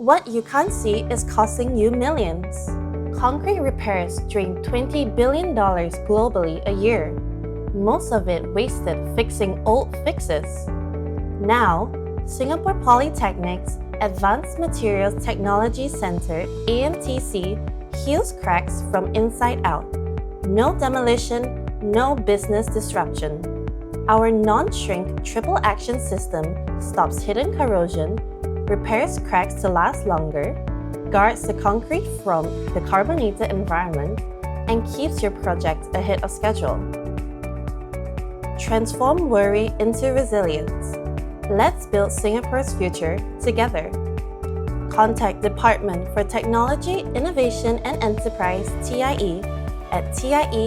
What you can't see is costing you millions. Concrete repairs drain $20 billion globally a year, most of it wasted fixing old fixes. Now, Singapore Polytechnic's Advanced Materials Technology Centre AMTC heals cracks from inside out. No demolition, no business disruption. Our non-shrink triple action system stops hidden corrosion, repairs cracks to last longer, guards the concrete from the carbonated environment, and keeps your project ahead of schedule. Transform worry into resilience. Let's build Singapore's future together. Contact Department for Technology, Innovation and Enterprise TIE at tie@sp.edu.sg.